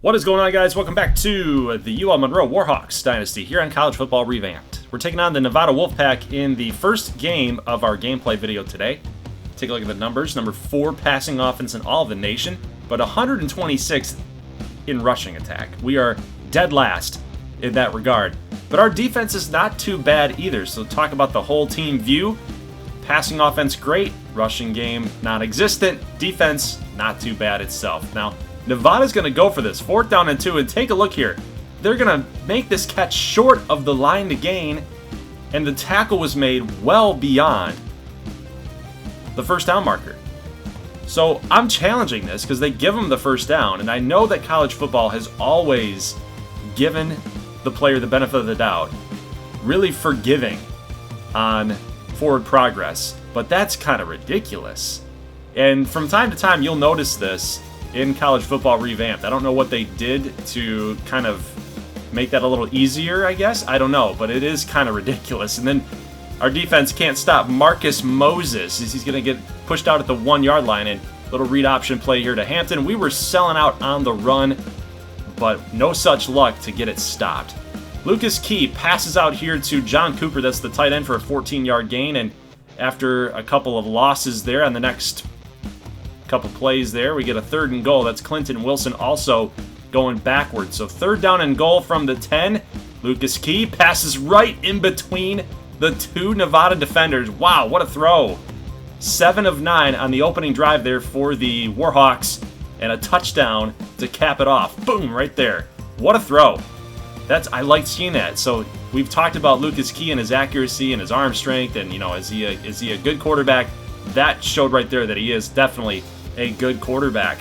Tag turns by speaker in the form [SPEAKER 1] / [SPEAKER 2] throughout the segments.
[SPEAKER 1] What is going on, guys? Welcome back to the UL Monroe Warhawks Dynasty here on College Football Revamped. We're taking on the Nevada Wolfpack in the first game of our gameplay video today. Take a look at the numbers. Number 4 passing offense in all of the nation, but 126th in rushing attack. We are dead last in that regard. But our defense is not too bad either, so talk about the whole team view. Passing offense, great. Rushing game, non-existent. Defense, not too bad itself. Now, Nevada's going to go for this. 4th down and 2, and take a look here. They're going to make this catch short of the line to gain, and the tackle was made well beyond the first down marker. So I'm challenging this because they give them the first down, and I know that college football has always given the player the benefit of the doubt, really forgiving on forward progress, but that's kind of ridiculous. And from time to time, you'll notice this in College Football Revamped. I don't know what they did to kind of make that a little easier, I guess. I don't know, but it is kind of ridiculous. And then our defense can't stop Marcus Moses. He's going to get pushed out at the 1-yard line, and little read option play here to Hampton. We were selling out on the run, but no such luck to get it stopped. Lucas Key passes out here to John Cooper. That's the tight end for a 14-yard gain, and after a couple of losses there on the next couple plays there, we get a 3rd and goal. That's Clinton Wilson also going backwards. So 3rd down and goal from the 10. Lucas Key passes right in between the 2 Nevada defenders. Wow, what a throw. 7 of 9 on the opening drive there for the Warhawks, and a touchdown to cap it off. Boom, right there. What a throw. I like seeing that. So we've talked about Lucas Key and his accuracy and his arm strength, and is he a good quarterback? That showed right there that he is definitely a good quarterback.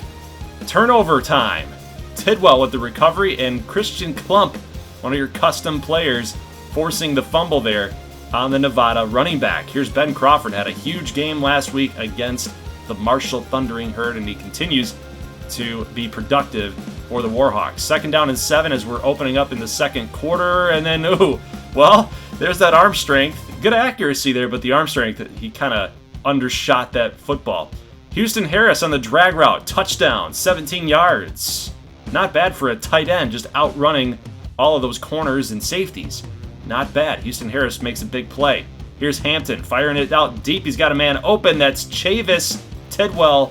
[SPEAKER 1] Turnover time. Tidwell with the recovery, and Christian Klump, one of your custom players, forcing the fumble there on the Nevada running back. Here's Ben Crawford. Had a huge game last week against the Marshall Thundering Herd, and he continues to be productive for the Warhawks. 2nd down and 7 as we're opening up in the second quarter, and then, there's that arm strength. Good accuracy there, but the arm strength, he kind of undershot that football. Houston Harris on the drag route, touchdown, 17 yards. Not bad for a tight end, just outrunning all of those corners and safeties. Not bad. Houston Harris makes a big play. Here's Hampton firing it out deep. He's got a man open. That's Chavis Tidwell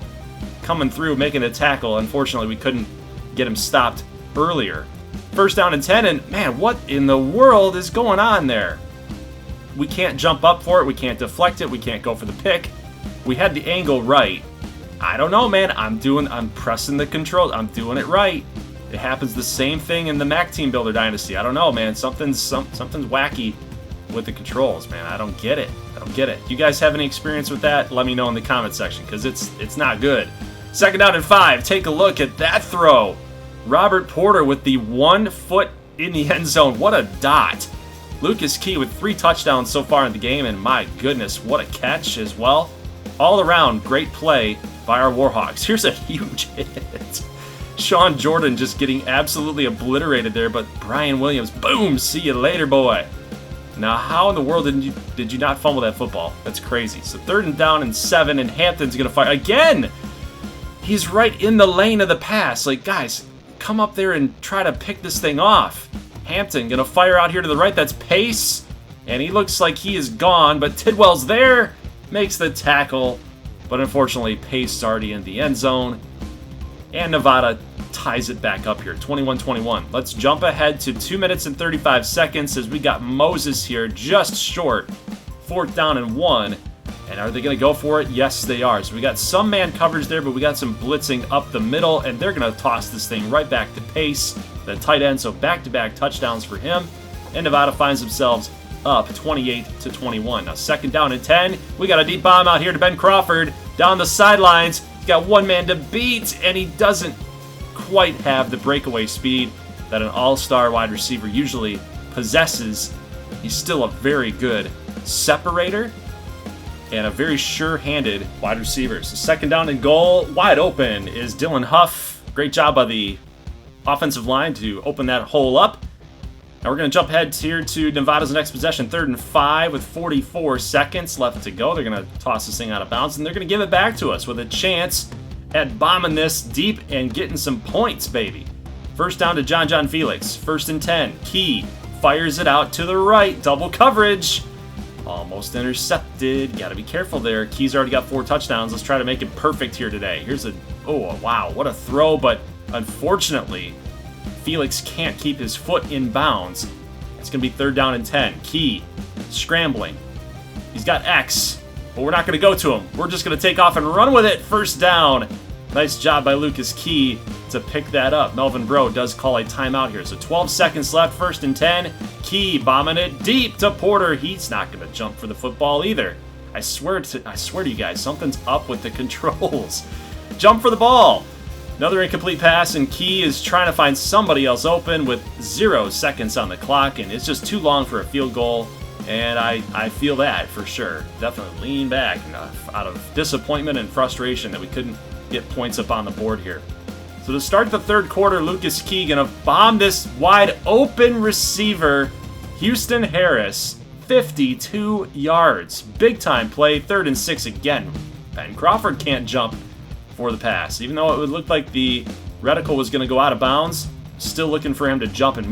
[SPEAKER 1] coming through, making the tackle. Unfortunately, we couldn't get him stopped earlier. 1st down and 10, and man, what in the world is going on there? We can't jump up for it. We can't deflect it. We can't go for the pick. We had the angle right. I don't know, man. I'm pressing the controls. I'm doing it right. It happens the same thing in the Mac Team Builder Dynasty. I don't know, man. Something's wacky with the controls, man. I don't get it. You guys have any experience with that? Let me know in the comment section, because it's not good. 2nd down and 5. Take a look at that throw. Robert Porter with the 1 foot in the end zone. What a dot. Lucas Key with 3 touchdowns so far in the game, and my goodness, what a catch as well. All around, great play by our Warhawks. Here's a huge hit. Sean Jordan just getting absolutely obliterated there, but Brian Williams, boom, see you later, boy. Now, how in the world did you not fumble that football? That's crazy. So 3rd down and 7, and Hampton's going to fire again. He's right in the lane of the pass. Like, guys, come up there and try to pick this thing off. Hampton going to fire out here to the right. That's Pace, and he looks like he is gone, but Tidwell's there. Makes the tackle, but unfortunately Pace is already in the end zone, and Nevada ties it back up here, 21-21. Let's jump ahead to 2 minutes and 35 seconds as we got Moses here just short. 4th down and 1, and are they going to go for it? Yes, they are. So we got some man coverage there, but we got some blitzing up the middle, and they're going to toss this thing right back to Pace, the tight end, so back-to-back touchdowns for him, and Nevada finds themselves up 28-21. Now 2nd down and 10. We got a deep bomb out here to Ben Crawford down the sidelines. He's got one man to beat, and he doesn't quite have the breakaway speed that an all-star wide receiver usually possesses. He's still a very good separator and a very sure-handed wide receiver. So 2nd down and goal, wide open is Dylan Huff. Great job by the offensive line to open that hole up. Now we're going to jump ahead here to Nevada's next possession, 3rd and 5 with 44 seconds left to go. They're going to toss this thing out of bounds, and they're going to give it back to us with a chance at bombing this deep and getting some points, baby. First down to John Felix. 1st and 10. Key fires it out to the right. Double coverage. Almost intercepted. Got to be careful there. Key's already got 4 touchdowns. Let's try to make it perfect here today. Here's a... Oh, wow. What a throw. But unfortunately, Felix can't keep his foot in bounds. It's going to be 3rd down and 10. Key scrambling. He's got X, but we're not going to go to him. We're just going to take off and run with it. 1st down. Nice job by Lucas Key to pick that up. Melvin Bro does call a timeout here. So 12 seconds left, 1st and 10. Key bombing it deep to Porter. He's not going to jump for the football either. I swear to you guys, something's up with the controls. Jump for the ball. Another incomplete pass, and Key is trying to find somebody else open with 0 seconds on the clock, and it's just too long for a field goal. And I feel that for sure. Definitely lean back out of disappointment and frustration that we couldn't get points up on the board here. So to start the 3rd quarter, Lucas Key gonna bomb this wide open receiver, Houston Harris, 52 yards. Big time play, 3rd and 6 again. Ben Crawford can't jump for the pass. Even though it would look like the reticle was gonna go out of bounds, still looking for him to jump and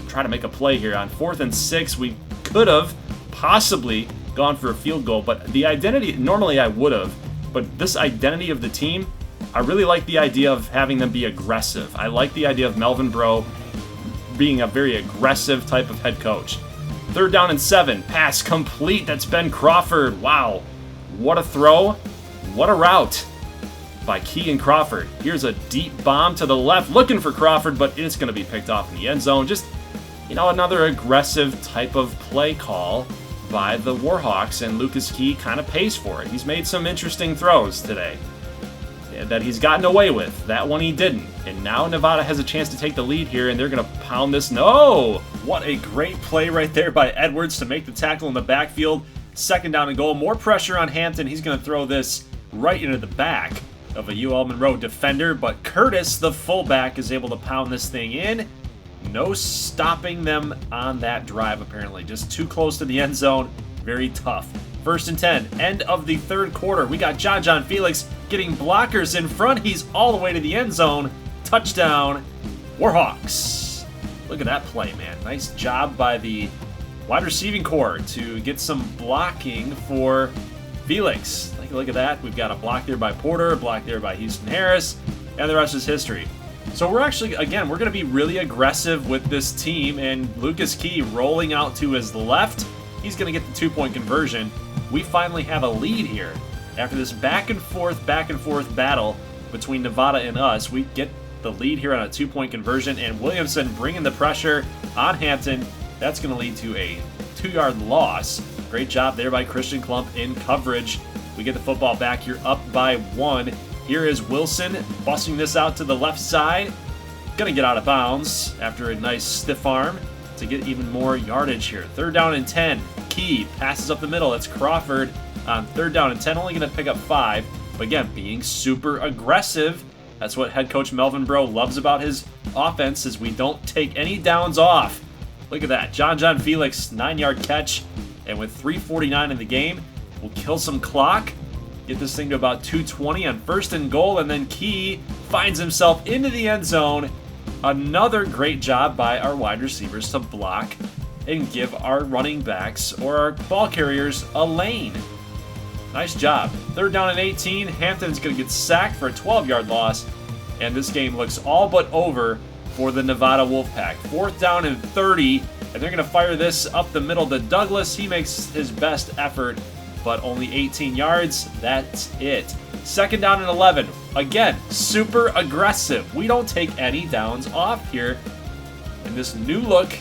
[SPEAKER 1] try to make a play here. On 4th and 6, we could have possibly gone for a field goal, but the identity, normally I would have, but this identity of the team, I really like the idea of having them be aggressive. I like the idea of Melvin Bro being a very aggressive type of head coach. 3rd down and 7. Pass complete. That's Ben Crawford. Wow. What a throw. What a route by Key and Crawford. Here's a deep bomb to the left. Looking for Crawford, but it's going to be picked off in the end zone. Just, another aggressive type of play call by the Warhawks, and Lucas Key kind of pays for it. He's made some interesting throws today that he's gotten away with. That one he didn't. And now Nevada has a chance to take the lead here, and they're going to pound this. No! What a great play right there by Edwards to make the tackle in the backfield. 2nd down and goal. More pressure on Hampton. He's going to throw this right into the back of a UL Monroe defender, but Curtis, the fullback, is able to pound this thing in. No stopping them on that drive, apparently. Just too close to the end zone. Very tough. 1st and 10, end of the 3rd quarter. We got John Felix getting blockers in front. He's all the way to the end zone. Touchdown, Warhawks. Look at that play, man. Nice job by the wide receiving core to get some blocking for Felix. Look at that. We've got a block there by Porter, a block there by Houston Harris, and the rest is history. So we're actually, again, we're going to be really aggressive with this team, and Lucas Key rolling out to his left. He's going to get the 2-point conversion. We finally have a lead here. After this back and forth battle between Nevada and us, we get the lead here on a 2-point conversion, and Williamson bringing the pressure on Hampton. That's going to lead to a 2-yard loss. Great job there by Christian Klump in coverage. We get the football back here up by 1. Here is Wilson busting this out to the left side. Going to get out of bounds after a nice stiff arm to get even more yardage here. 3rd down and 10. Key passes up the middle. It's Crawford on 3rd down and 10. Only going to pick up 5. But again, being super aggressive. That's what head coach Melvin Bro loves about his offense, is we don't take any downs off. Look at that. John Felix, 9-yard catch. And with 3:49 in the game, we'll kill some clock. Get this thing to about 2:20 on 1st and goal. And then Key finds himself into the end zone. Another great job by our wide receivers to block and give our running backs or our ball carriers a lane. Nice job. 3rd down and 18. Hampton's going to get sacked for a 12-yard loss. And this game looks all but over for the Nevada Wolfpack. 4th down and 30. And they're going to fire this up the middle to Douglas. He makes his best effort, but only 18 yards. That's it. 2nd down and 11. Again, super aggressive. We don't take any downs off here in this new look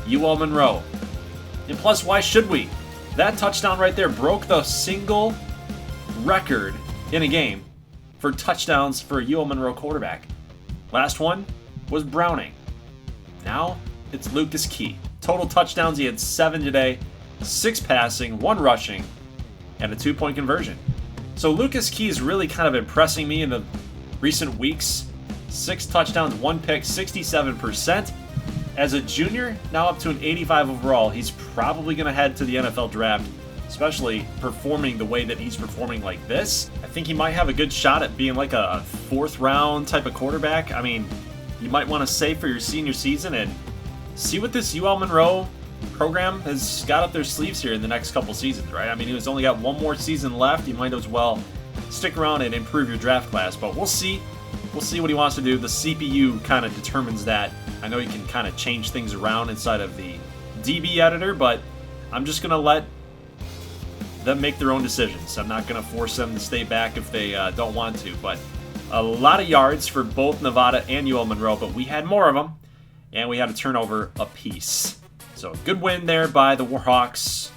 [SPEAKER 1] UL Monroe. And plus, why should we? That touchdown right there broke the single record in a game for touchdowns for a UL Monroe quarterback. Last one was Browning. Now it's Lucas Key. Total touchdowns, he had 7 today, 6 passing, 1 rushing, and a 2-point conversion. So Lucas Key is really kind of impressing me in the recent weeks. 6 touchdowns, 1 pick, 67%. As a junior, now up to an 85 overall, he's probably going to head to the NFL draft, especially performing the way that he's performing like this. I think he might have a good shot at being like a 4th round type of quarterback. I mean, you might want to save for your senior season and see what this UL Monroe program has got up their sleeves here in the next couple seasons, right? I mean, he's only got one more season left. You might as well stick around and improve your draft class, but we'll see. We'll see what he wants to do. The CPU kind of determines that. I know you can kind of change things around inside of the DB editor, but I'm just going to let them make their own decisions. I'm not going to force them to stay back if they don't want to, but a lot of yards for both Nevada and UL Monroe, but we had more of them, and we had a turnover apiece. So good win there by the Warhawks,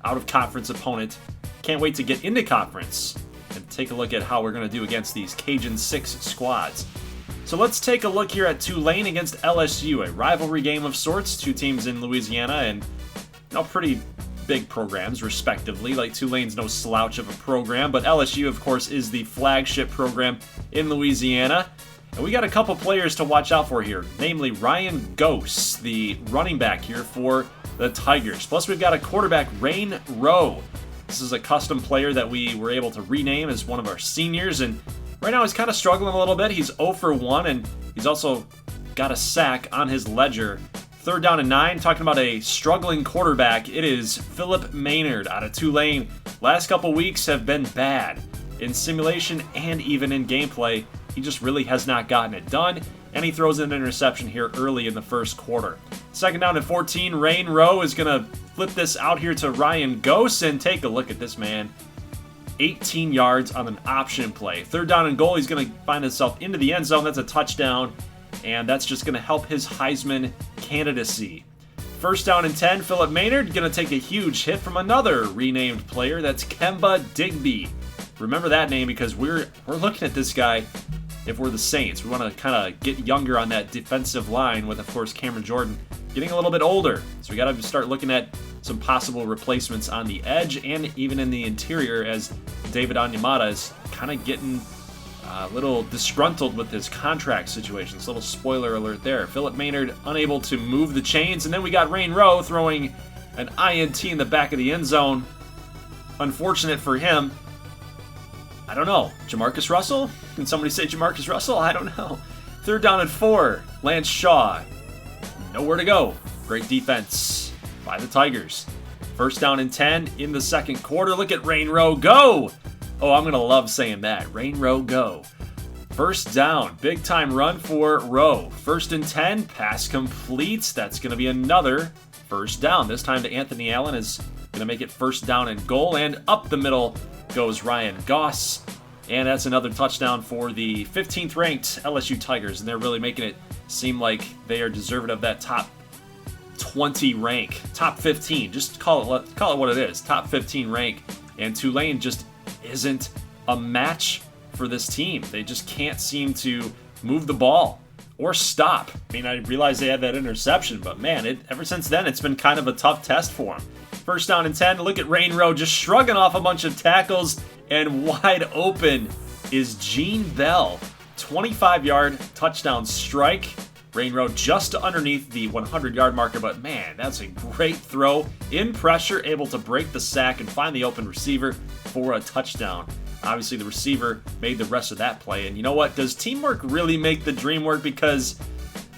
[SPEAKER 1] out-of-conference opponent. Can't wait to get into conference and take a look at how we're going to do against these Cajun 6 squads. So let's take a look here at Tulane against LSU, a rivalry game of sorts. Two teams in Louisiana and pretty big programs, respectively. Like, Tulane's no slouch of a program, but LSU, of course, is the flagship program in Louisiana. And we got a couple players to watch out for here, namely Ryan Gose, the running back here for the Tigers. Plus, we've got a quarterback, Rain Rowe. This is a custom player that we were able to rename as one of our seniors, and right now he's kind of struggling a little bit. He's 0 for 1, and he's also got a sack on his ledger. 3rd down and 9, talking about a struggling quarterback, it is Philip Maynard out of Tulane. Last couple weeks have been bad in simulation and even in gameplay. He just really has not gotten it done, and he throws an interception here early in the first quarter. 2nd down and 14, Rain Rowe is going to flip this out here to Ryan Gose, and take a look at this man. 18 yards on an option play. 3rd down and goal, he's going to find himself into the end zone. That's a touchdown, and that's just going to help his Heisman candidacy. 1st down and 10, Philip Maynard going to take a huge hit from another renamed player. That's Kemba Digby. Remember that name because we're looking at this guy if we're the Saints. We want to kind of get younger on that defensive line with, of course, Cameron Jordan getting a little bit older. So we got to start looking at some possible replacements on the edge and even in the interior, as David Onyemata is kind of getting a little disgruntled with his contract situation. This little spoiler alert there. Philip Maynard unable to move the chains, and then we got Rain Rowe throwing an INT in the back of the end zone. Unfortunate for him. I don't know. Jamarcus Russell? Can somebody say Jamarcus Russell? I don't know. 3rd down and 4. Lance Shaw. Nowhere to go. Great defense by the Tigers. 1st down and 10 in the second quarter. Look at Rain Rowe go. Oh, I'm going to love saying that. Rain Rowe go. 1st down. Big time run for Rowe. 1st and 10. Pass completes. That's going to be another 1st down. This time to Anthony Allen is going to make it 1st down and goal. And up the middle goes Ryan Gose. And that's another touchdown for the 15th ranked LSU Tigers. And they're really making it seem like they are deserving of that top 20 rank. Top 15. Just call it what it is. Top 15 rank. And Tulane just isn't a match for this team. They just can't seem to move the ball or stop. I mean, I realize they had that interception, but man, ever since then, it's been kind of a tough test for them. 1st down and 10. Look at Rain Rowe just shrugging off a bunch of tackles, and wide open is Gene Bell. 25-yard touchdown strike. Rain Rowe just underneath the 100-yard marker, but man, that's a great throw. In pressure, able to break the sack and find the open receiver for a touchdown. Obviously, the receiver made the rest of that play, and you know what? Does teamwork really make the dream work? Because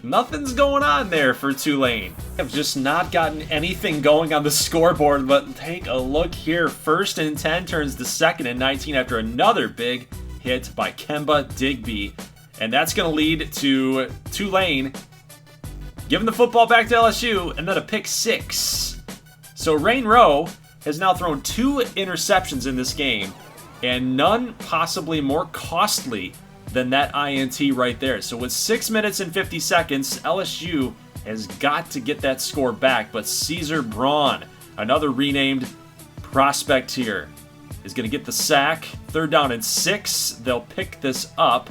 [SPEAKER 1] nothing's going on there for Tulane. Have just not gotten anything going on the scoreboard, but take a look here. 1st and 10 turns to 2nd and 19 after another big hit by Kemba Digby. And that's going to lead to Tulane giving the football back to LSU and then a pick 6. So Rain Rowe has now thrown 2 interceptions in this game, and none possibly more costly than that INT right there. So with 6 minutes and 50 seconds, LSU has got to get that score back. But Caesar Braun, another renamed prospect here, is going to get the sack. 3rd down and 6. They'll pick this up.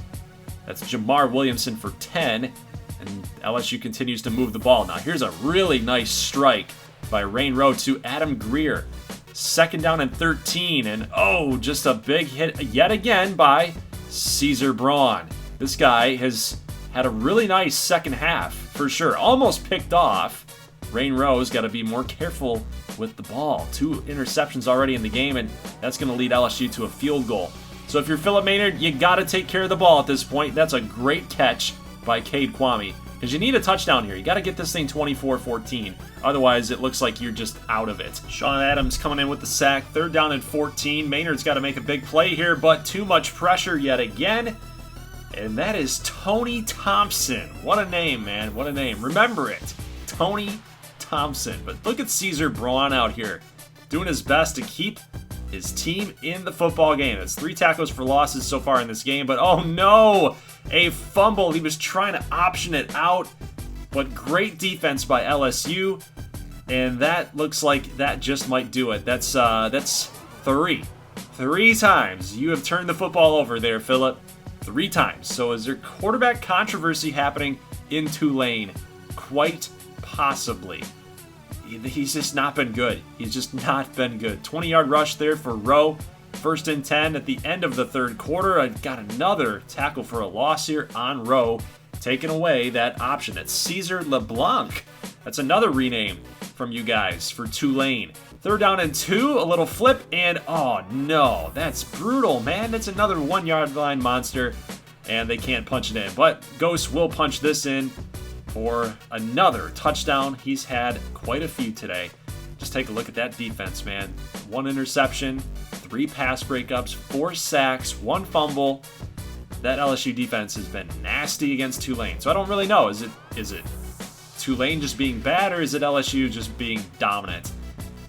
[SPEAKER 1] That's Jamar Williamson for 10. And LSU continues to move the ball. Now here's a really nice strike by Rain Rowe to Adam Greer. 2nd down and 13. And oh, just a big hit yet again by Caesar Braun. This guy has had a really nice second half for sure. Almost picked off. Rain Rowe's got to be more careful with the ball. 2 interceptions already in the game, and that's going to lead LSU to a field goal. So if you're Philip Maynard, you got to take care of the ball at this point. That's a great catch by Cade Kwame. Because you need a touchdown here. You got to get this thing 24-14. Otherwise, it looks like you're just out of it. Sean Adams coming in with the sack. 3rd down and 14. Maynard's got to make a big play here, but too much pressure yet again. And that is Tony Thompson. What a name, man. What a name. Remember it. Tony Thompson. But look at Caesar Braun out here doing his best to keep his team in the football game. It's 3 tackles for losses so far in this game, but oh no! A fumble. He was trying to option it out, but great defense by LSU, and that looks like that just might do it. That's 3 times you have turned the football over there, Phillip. 3 times. So is there quarterback controversy happening in Tulane? Quite possibly. He's just not been good. He's just not been good. 20-yard rush there for Rowe. 1st and 10 at the end of the 3rd quarter. I've got another tackle for a loss here on Rowe, taking away that option. That's Caesar LeBlanc. That's another rename from you guys for Tulane. 3rd down and 2, a little flip, and oh no, that's brutal, man. That's another 1-yard line monster, and they can't punch it in. But Ghost will punch this in for another touchdown. He's had quite a few today. Just take a look at that defense, man. 1 interception, 3 pass breakups, 4 sacks, 1 fumble. That LSU defense has been nasty against Tulane. So I don't really know. Is it Tulane just being bad, or is it LSU just being dominant?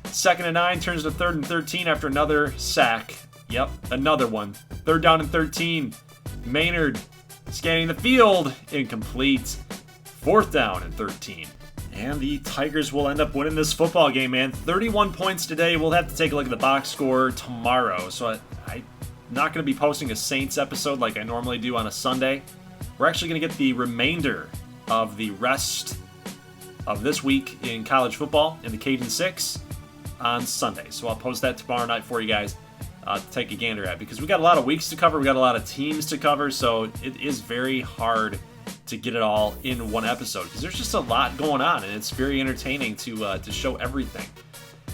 [SPEAKER 1] 2nd and 9 turns to 3rd and 13 after another sack. Yep, another one. 3rd down and 13. Maynard scanning the field. Incomplete. 4th down and 13. And the Tigers will end up winning this football game, man. 31 points today. We'll have to take a look at the box score tomorrow. So I'm not going to be posting a Saints episode like I normally do on a Sunday. We're actually going to get the remainder of the rest of this week in college football in the Cajun 6 on Sunday. So I'll post that tomorrow night for you guys to take a gander at, because we got a lot of weeks to cover. We got a lot of teams to cover. So it is very hard to get it all in one episode, because there's just a lot going on, and it's very entertaining to show everything.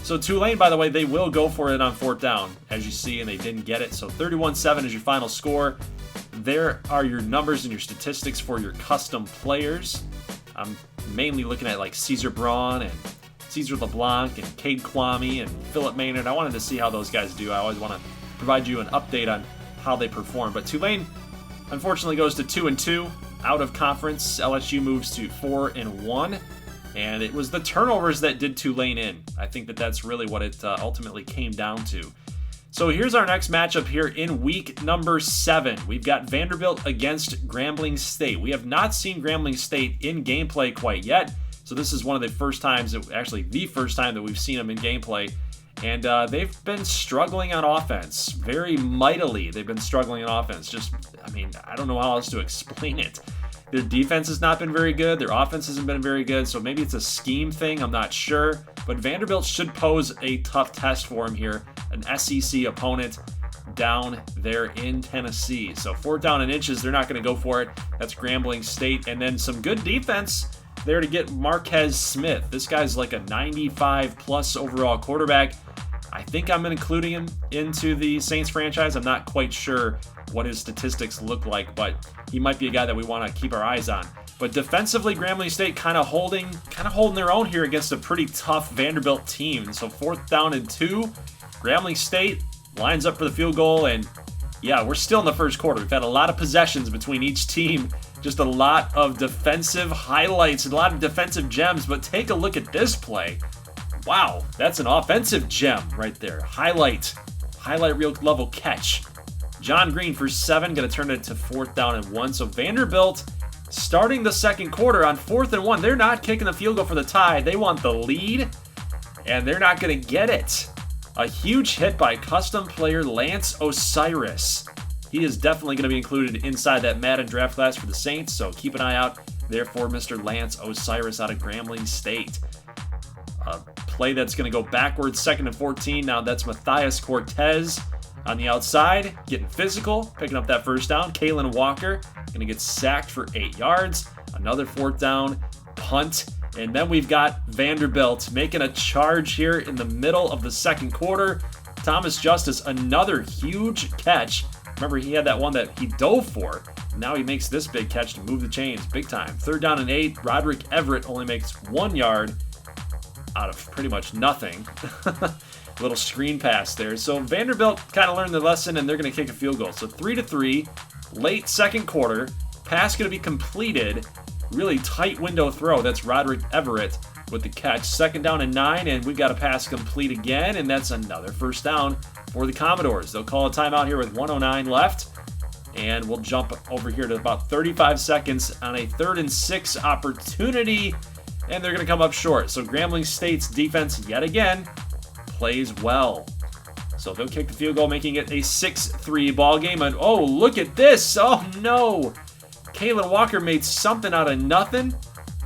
[SPEAKER 1] So Tulane, by the way, they will go for it on 4th down, as you see, and they didn't get it. So 31-7 is your final score. There are your numbers and your statistics for your custom players. I'm mainly looking at like Caesar Braun and Caesar LeBlanc and Cade Kwame and Phillip Maynard. I wanted to see how those guys do. I always want to provide you an update on how they perform. But Tulane, unfortunately, goes to 2-2. Out of conference. LSU moves to 4-1, and it was the turnovers that did Tulane in. I think that's really what it ultimately came down to. So here's our next matchup here in week number 7. We've got Vanderbilt against Grambling State. We have not seen Grambling State in gameplay quite yet, so this is one of the first times, actually the first time that we've seen them in gameplay. And they've been struggling on offense, very mightily. They've been struggling on offense. I don't know how else to explain it. Their defense has not been very good. Their offense hasn't been very good. So maybe it's a scheme thing. I'm not sure. But Vanderbilt should pose a tough test for him here. An SEC opponent down there in Tennessee. So 4th down and inches, they're not going to go for it. That's Grambling State. And then some good defense there to get Marquez Smith. This guy's like a 95-plus overall quarterback. I think I'm including him into the Saints franchise. I'm not quite sure what his statistics look like, but he might be a guy that we want to keep our eyes on. But defensively, Grambling State kind of holding their own here against a pretty tough Vanderbilt team. So 4th down and 2, Grambling State lines up for the field goal, and yeah, we're still in the 1st quarter. We've had a lot of possessions between each team, just a lot of defensive highlights, a lot of defensive gems, but take a look at this play. Wow, that's an offensive gem right there. Highlight reel level catch. John Green for 7, going to turn it to 4th down and 1. So Vanderbilt starting the 2nd quarter on 4th and 1. They're not kicking the field goal for the tie. They want the lead, and they're not going to get it. A huge hit by custom player Lance Osiris. He is definitely going to be included inside that Madden draft class for the Saints, so keep an eye out there for Mr. Lance Osiris out of Grambling State. A play that's going to go backwards, 2nd and 14. Now that's Matthias Cortez on the outside, getting physical, picking up that 1st down. Kalen Walker going to get sacked for 8 yards. Another 4th down, punt. And then we've got Vanderbilt making a charge here in the middle of the 2nd quarter. Thomas Justice, another huge catch. Remember, he had that one that he dove for. now he makes this big catch to move the chains big time. 3rd down and 8. Roderick Everett only makes 1 yard out of pretty much nothing. Little screen pass there. So Vanderbilt kind of learned the lesson, and they're going to kick a field goal. So 3-3, late second quarter. Pass going to be completed. Really tight window throw. That's Roderick Everett with the catch. 2nd down and 9, and we've got a pass complete again, and that's another 1st down for the Commodores. They'll call a timeout here with 1:09 left, and we'll jump over here to about 35 seconds on a 3rd and 6 opportunity, and they're going to come up short. So Grambling State's defense, yet again, plays well. So they'll kick the field goal, making it a 6-3 ball game. And oh, look at this! Oh no! Kalen Walker made something out of nothing,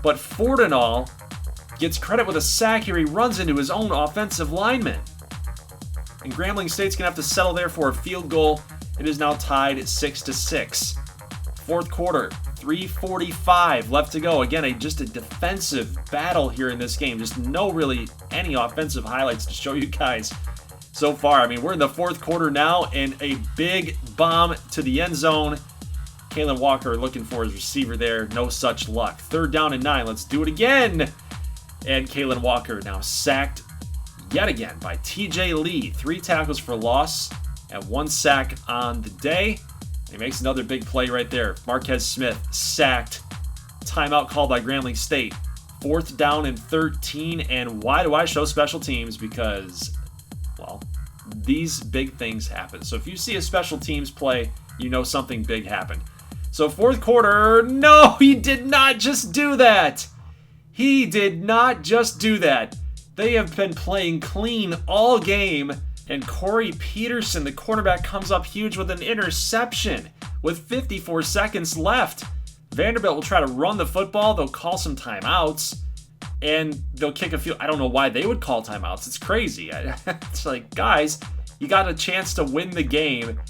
[SPEAKER 1] but Fortinall gets credit with a sack here. He runs into his own offensive lineman. And Grambling State's going to have to settle there for a field goal. It is now tied at 6-6. 4th quarter, 3:45 left to go. Again, just a defensive battle here in this game. Just no really any offensive highlights to show you guys so far. I mean, we're in the 4th quarter now, and a big bomb to the end zone. Kalen Walker looking for his receiver there. No such luck. 3rd down and 9. Let's do it again. And Kalen Walker now sacked yet again by TJ Lee. 3 tackles for loss and 1 sack on the day. He makes another big play right there. Marquez Smith sacked. Timeout called by Grambling State. 4th down and 13. And why do I show special teams? Because, well, these big things happen. So if you see a special teams play, you know something big happened. So 4th quarter, no, he did not just do that. He did not just do that. They have been playing clean all game, and Corey Peterson, the cornerback, comes up huge with an interception with 54 seconds left. Vanderbilt will try to run the football. They'll call some timeouts, and they'll kick a field. I don't know why they would call timeouts. It's crazy. It's like, guys, you got a chance to win the game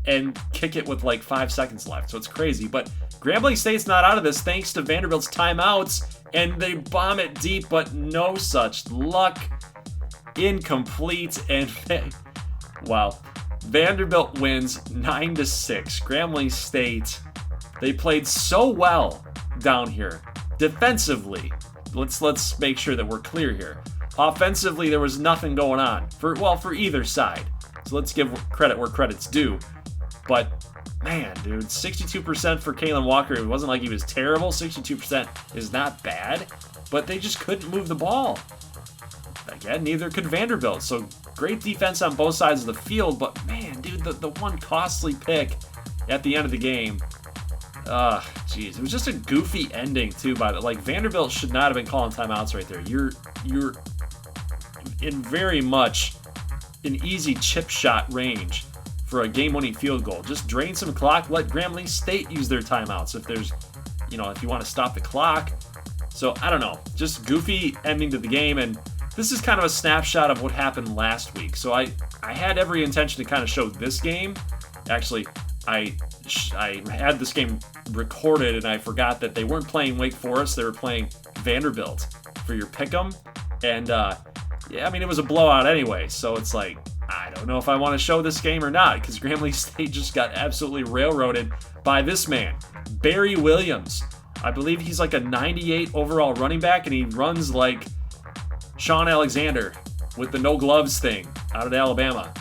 [SPEAKER 1] and kick it with like 5 seconds left. So it's crazy. But Grambling State's not out of this thanks to Vanderbilt's timeouts, and they bomb it deep, but no such luck. Incomplete, and wow. Vanderbilt wins 9-6. Grambling State, they played so well down here. Defensively, let's make sure that we're clear here. Offensively, there was nothing going on for either side. So let's give credit where credit's due. But man, dude, 62% for Kalen Walker. It wasn't like he was terrible. 62% is not bad, but they just couldn't move the ball. Again, neither could Vanderbilt. So great defense on both sides of the field, but man, dude, the one costly pick at the end of the game. Jeez, it was just a goofy ending too. Vanderbilt should not have been calling timeouts right there. You're in very much an easy chip shot range for a game-winning field goal. Just drain some clock. Let Grambling State use their timeouts if there's, if you want to stop the clock. So I don't know, just goofy ending to the game, and this is kind of a snapshot of what happened last week. So I had every intention to kind of show this game. Actually, I had this game recorded, and I forgot that they weren't playing Wake Forest. They were playing Vanderbilt for your pick'em. And, it was a blowout anyway. So it's like, I don't know if I want to show this game or not, because Grambling State just got absolutely railroaded by this man, Barry Williams. I believe he's like a 98 overall running back, and he runs like Sean Alexander with the no gloves thing out of Alabama.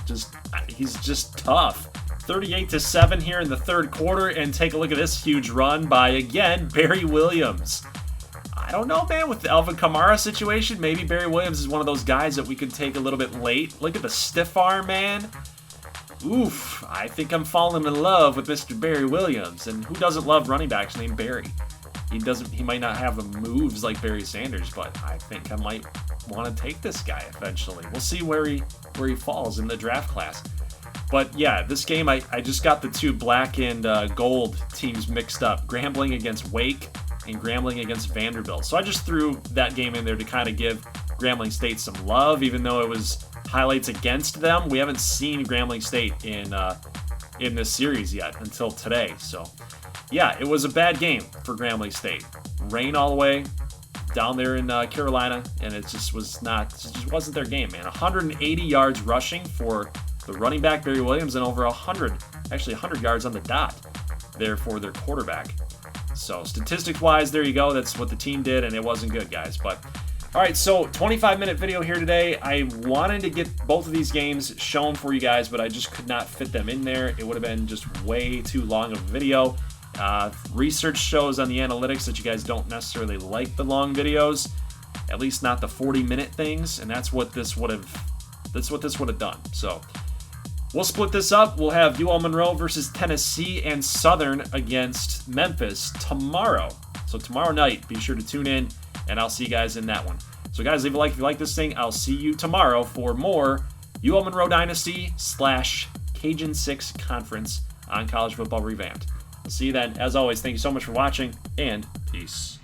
[SPEAKER 1] He's just tough. 38-7 here in the 3rd quarter, and take a look at this huge run by, again, Barry Williams. I don't know, man, with the Alvin Kamara situation, maybe Barry Williams is one of those guys that we could take a little bit late. Look at the stiff arm, man. Oof, I think I'm falling in love with Mr. Barry Williams. And who doesn't love running backs named Barry? He might not have the moves like Barry Sanders, but I think I might want to take this guy eventually. We'll see where he falls in the draft class. But yeah, this game, I just got the 2 black and gold teams mixed up. Grambling against Wake and Grambling against Vanderbilt. So I just threw that game in there to kind of give Grambling State some love, even though it was highlights against them. We haven't seen Grambling State in this series yet until today. So yeah, it was a bad game for Grambling State. Rain all the way down there in Carolina, and it just wasn't their game, man. 180 yards rushing for the running back Barry Williams, and over 100 yards on the dot there for their quarterback. So statistics-wise, there you go. That's what the team did, and it wasn't good, guys. But all right, so 25-minute video here today. I wanted to get both of these games shown for you guys, but I just could not fit them in there. It would have been just way too long of a video. Research shows on the analytics that you guys don't necessarily like the long videos, at least not the 40-minute things, and that's what this would have done. So we'll split this up. We'll have UL Monroe versus Tennessee and Southern against Memphis tomorrow. So tomorrow night, be sure to tune in, and I'll see you guys in that one. So guys, leave a like if you like this thing. I'll see you tomorrow for more UL Monroe Dynasty / Cajun 6 Conference on College Football Revamped. I'll see you then. As always, thank you so much for watching, and peace.